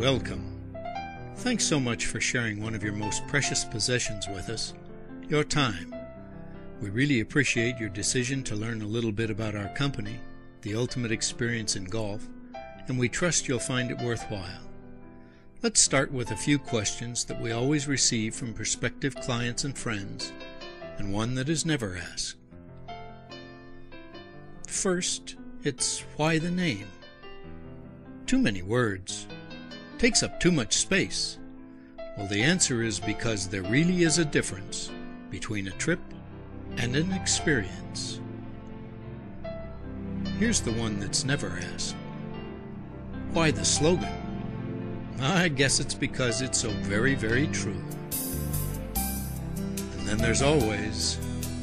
welcome. Thanks so much for sharing one of your most precious possessions with us, your time. We really appreciate your decision to learn a little bit about our company, The Ultimate Experience in Golf, and we trust you'll find it worthwhile. Let's start with a few questions that we always receive from prospective clients and friends, and one that is never asked. First, it's why the name? Too many words. Takes up too much space. Well, the answer is because there really is a difference between a trip and an experience. Here's the one that's never asked. Why the slogan? I guess it's because it's so very, very true. And then there's always,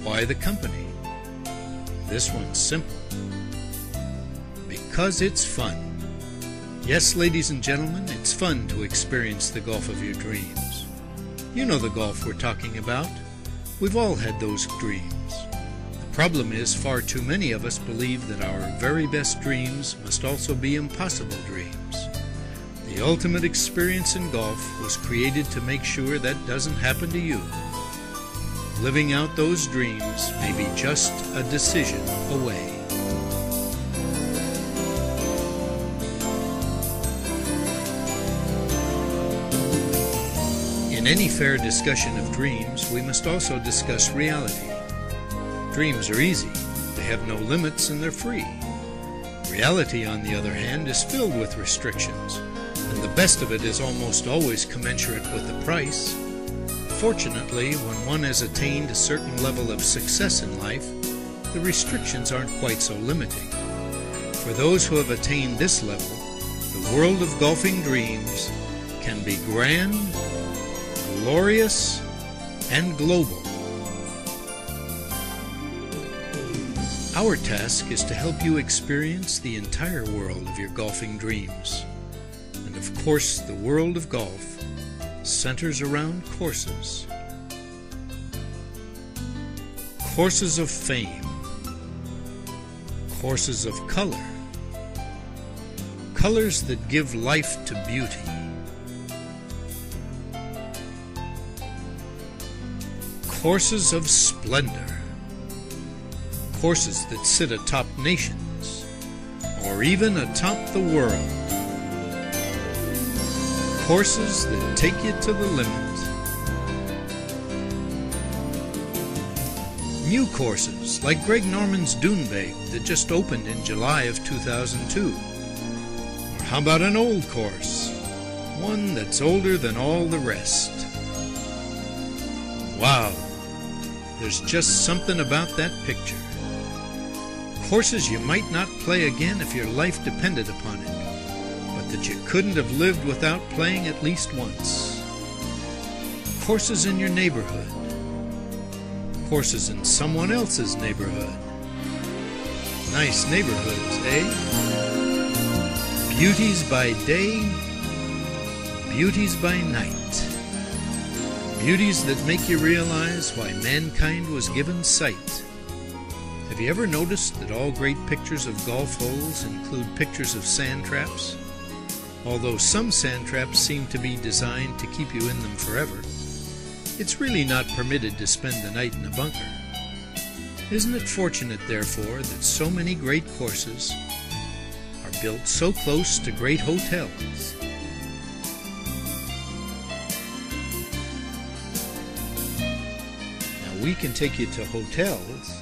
why the company? This one's simple. Because it's fun. Yes, ladies and gentlemen, it's fun to experience the golf of your dreams. You know the golf we're talking about. We've all had those dreams. The problem is far too many of us believe that our very best dreams must also be impossible dreams. The Ultimate Experience in Golf was created to make sure that doesn't happen to you. Living out those dreams may be just a decision away. In any fair discussion of dreams, we must also discuss reality. Dreams are easy, they have no limits, and they're free. Reality, on the other hand, is filled with restrictions, and the best of it is almost always commensurate with the price. Fortunately, when one has attained a certain level of success in life, the restrictions aren't quite so limiting. For those who have attained this level, the world of golfing dreams can be grand, glorious, and global. Our task is to help you experience the entire world of your golfing dreams. And of course, the world of golf centers around courses. Courses of fame. Courses of color. Colors that give life to beauty. Courses of splendor. Courses that sit atop nations, or even atop the world. Courses that take you to the limit. New courses like Greg Norman's Doonbeg that just opened in July of 2002. Or how about an old course? One that's older than all the rest. Wow! There's just something about that picture. Courses you might not play again if your life depended upon it, but that you couldn't have lived without playing at least once. Courses in your neighborhood. Courses in someone else's neighborhood. Nice neighborhoods, eh? Beauties by day, beauties by night. Beauties that make you realize why mankind was given sight. Have you ever noticed that all great pictures of golf holes include pictures of sand traps? Although some sand traps seem to be designed to keep you in them forever, it's really not permitted to spend the night in a bunker. Isn't it fortunate, therefore, that so many great courses are built so close to great hotels? Now, we can take you to hotels,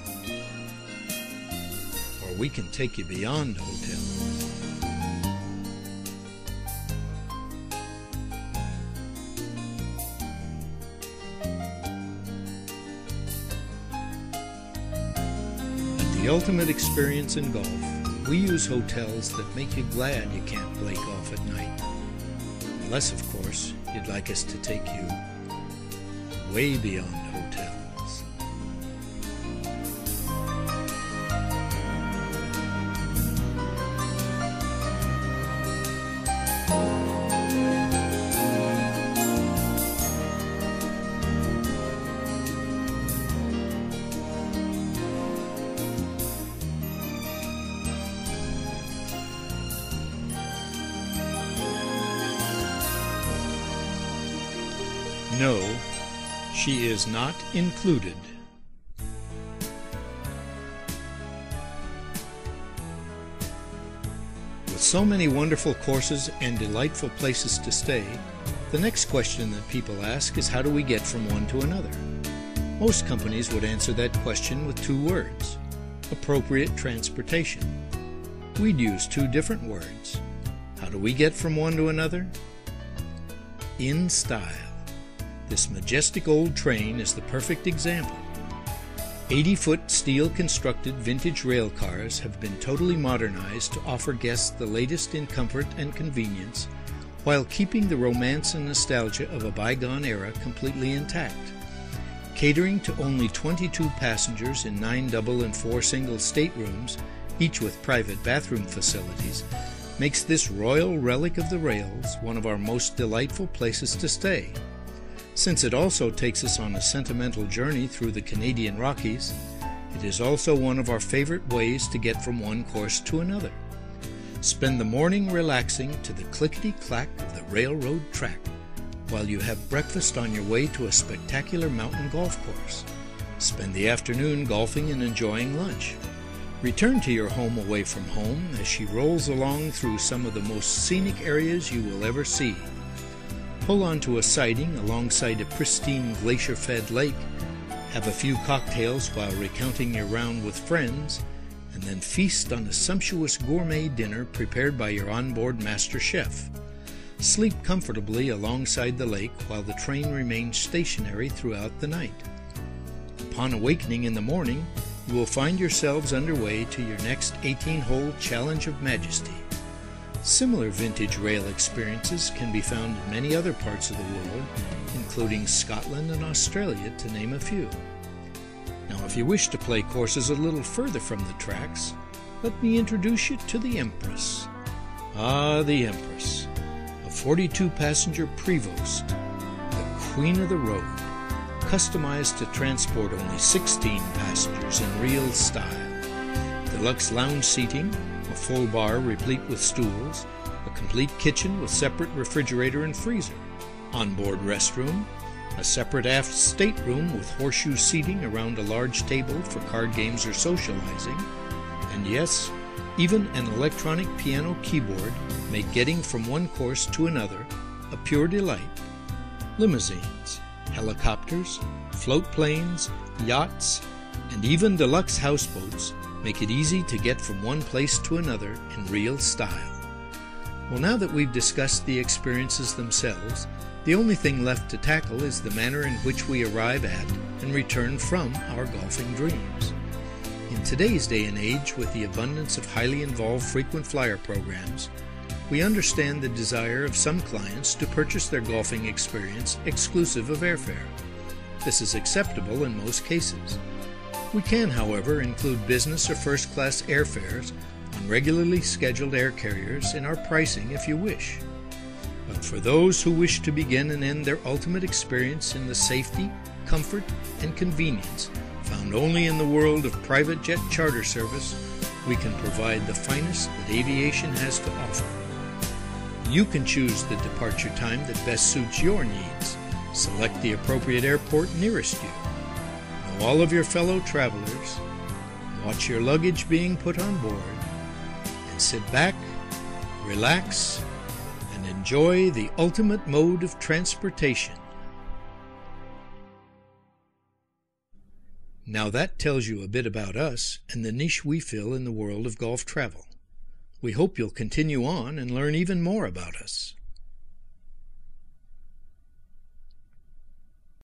or we can take you beyond hotels. At The Ultimate Experience in Golf, we use hotels that make you glad you can't play golf at night. Unless, of course, you'd like us to take you way beyond hotels. No, she is not included. With so many wonderful courses and delightful places to stay, the next question that people ask is, how do we get from one to another? Most companies would answer that question with 2 words: appropriate transportation. We'd use 2 different words. How do we get from one to another? In style. This majestic old train is the perfect example. 80-foot steel-constructed vintage rail cars have been totally modernized to offer guests the latest in comfort and convenience, while keeping the romance and nostalgia of a bygone era completely intact. Catering to only 22 passengers in 9 double and 4 single staterooms, each with private bathroom facilities, makes this royal relic of the rails one of our most delightful places to stay. Since it also takes us on a sentimental journey through the Canadian Rockies, it is also one of our favorite ways to get from one course to another. Spend the morning relaxing to the clickety-clack of the railroad track, while you have breakfast on your way to a spectacular mountain golf course. Spend the afternoon golfing and enjoying lunch. Return to your home away from home as she rolls along through some of the most scenic areas you will ever see. Pull onto a siding alongside a pristine glacier-fed lake, have a few cocktails while recounting your round with friends, and then feast on a sumptuous gourmet dinner prepared by your onboard master chef. Sleep comfortably alongside the lake while the train remains stationary throughout the night. Upon awakening in the morning, you will find yourselves underway to your next 18-hole Challenge of Majesty. Similar vintage rail experiences can be found in many other parts of the world, including Scotland and Australia, to name a few. Now, if you wish to play courses a little further from the tracks, let me introduce you to the Empress. Ah, the Empress, a 42-passenger Prevost, the queen of the road, customized to transport only 16 passengers in real style. Deluxe lounge seating, a full bar replete with stools, a complete kitchen with separate refrigerator and freezer, onboard restroom, a separate aft stateroom with horseshoe seating around a large table for card games or socializing, and yes, even an electronic piano keyboard make getting from one course to another a pure delight. Limousines, helicopters, float planes, yachts, and even deluxe houseboats make it easy to get from one place to another in real style. Well, now that we've discussed the experiences themselves, the only thing left to tackle is the manner in which we arrive at and return from our golfing dreams. In today's day and age, with the abundance of highly involved frequent flyer programs, we understand the desire of some clients to purchase their golfing experience exclusive of airfare. This is acceptable in most cases. We can, however, include business or first-class airfares on regularly scheduled air carriers in our pricing if you wish. But for those who wish to begin and end their ultimate experience in the safety, comfort, and convenience found only in the world of private jet charter service, we can provide the finest that aviation has to offer. You can choose the departure time that best suits your needs. Select the appropriate airport nearest you. Know all of your fellow travelers. Watch your luggage being put on board. And sit back, relax, and enjoy the ultimate mode of transportation. Now that tells you a bit about us and the niche we fill in the world of golf travel. We hope you'll continue on and learn even more about us.